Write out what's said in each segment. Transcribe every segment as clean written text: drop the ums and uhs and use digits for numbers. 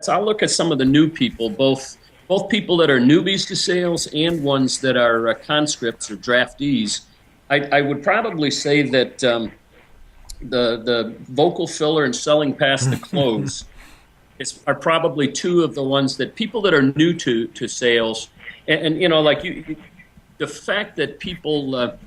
I'll look at some of the new people, both people that are newbies to sales and ones that are conscripts or draftees. I would probably say that the vocal filler and selling past the close are probably two of the ones that people that are new to sales, and like the fact that people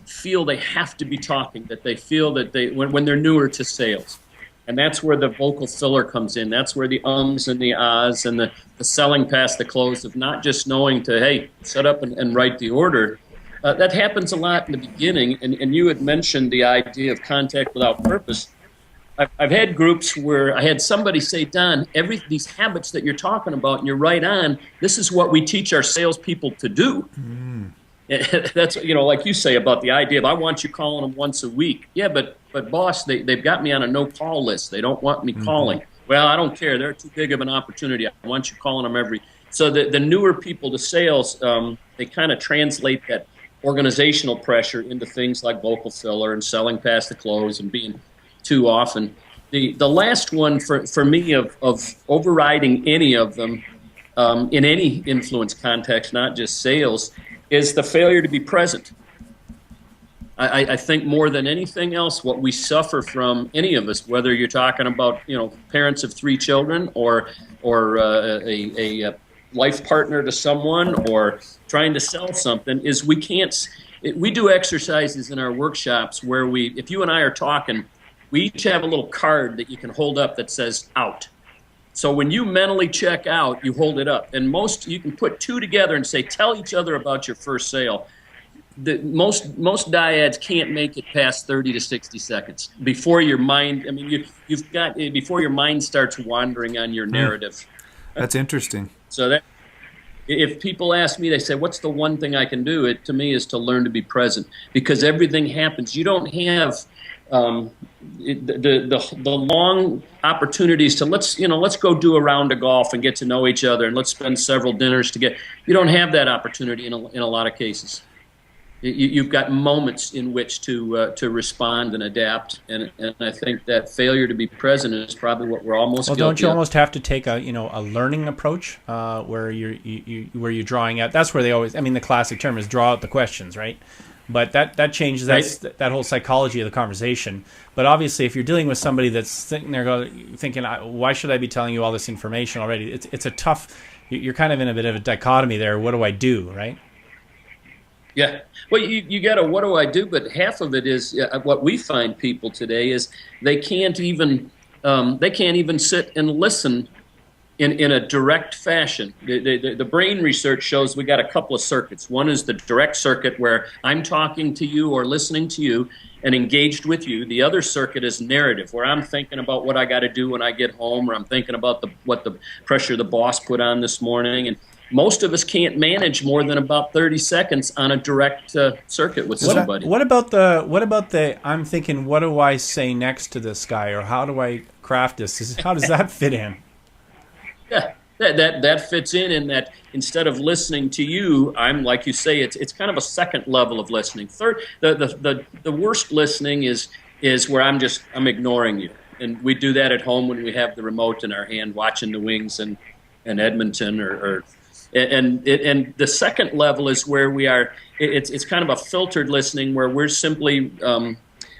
feel they have to be talking, that they feel that when they're newer to sales. And that's where the vocal filler comes in. That's where the ums and the ahs and the selling past the close of not just knowing to, hey, shut up and write the order. That happens a lot in the beginning. And you had mentioned the idea of contact without purpose. I've had groups where I had somebody say, Don, these habits that you're talking about, and you're right on, this is what we teach our salespeople to do. Mm. That's, like you say about the idea of I want you calling them once a week. Yeah, but boss, they've got me on a no-call list. They don't want me calling. Well, I don't care. They're too big of an opportunity. I want you calling them every. So the newer people to sales, they kind of translate that organizational pressure into things like vocal filler and selling past the close and being too often. The last one for me of overriding any of them in any influence context, not just sales, is the failure to be present. I think more than anything else, what we suffer from, any of us, whether you're talking about parents of 3 children or a life partner to someone or trying to sell something, is we do exercises in our workshops where if you and I are talking, we each have a little card that you can hold up that says out. So when you mentally check out, you hold it up. And you can put 2 together and say, tell each other about your first sale. Most dyads can't make it past 30 to 60 seconds before your mind, before your mind starts wandering on your narrative. That's interesting. So if people ask me, they say, what's the one thing I can do? It to me is to learn to be present, because everything happens. You don't have the long opportunities to let's go do a round of golf and get to know each other and let's spend several dinners together. You don't have that opportunity in a lot of cases. You've got moments in which to respond and adapt, and I think that failure to be present is probably what we're almost. Well, don't you almost have to take a learning approach where you're drawing out? That's where they always. The classic term is draw out the questions, right? But that changes that whole psychology of the conversation. But obviously, if you're dealing with somebody that's sitting there thinking, why should I be telling you all this information already? It's a tough. You're kind of in a bit of a dichotomy there. What do I do, right? Yeah. Well, you got to, what do I do? But half of it is what we find people today is they can't even sit and listen in a direct fashion. The brain research shows we got a couple of circuits. One is the direct circuit where I'm talking to you or listening to you and engaged with you. The other circuit is narrative, where I'm thinking about what I got to do when I get home, or I'm thinking about what the pressure the boss put on this morning. And most of us can't manage more than about 30 seconds on a direct circuit with somebody. What about the I'm thinking, what do I say next to this guy, or how do I craft this? How does that fit in? Yeah, that fits in that instead of listening to you, I'm like you say, it's kind of a second level of listening. Third, the worst listening is where I'm ignoring you, and we do that at home when we have the remote in our hand, watching the Wings and Edmonton and the second level is where we are. It's kind of a filtered listening where we're simply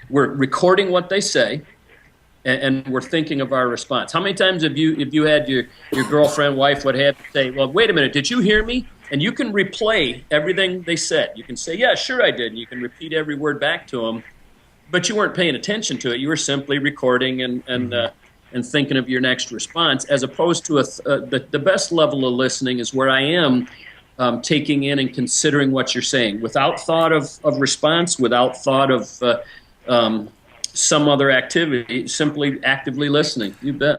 we're recording what they say, and we're thinking of our response. How many times have you had your girlfriend, wife, what have you, say, well, wait a minute, did you hear me? And you can replay everything they said. You can say, yeah, sure I did. And you can repeat every word back to them, but you weren't paying attention to it. You were simply recording and thinking of your next response, as opposed to the best level of listening is where I am taking in and considering what you're saying without thought of response, without thought of some other activity, simply actively listening. You bet.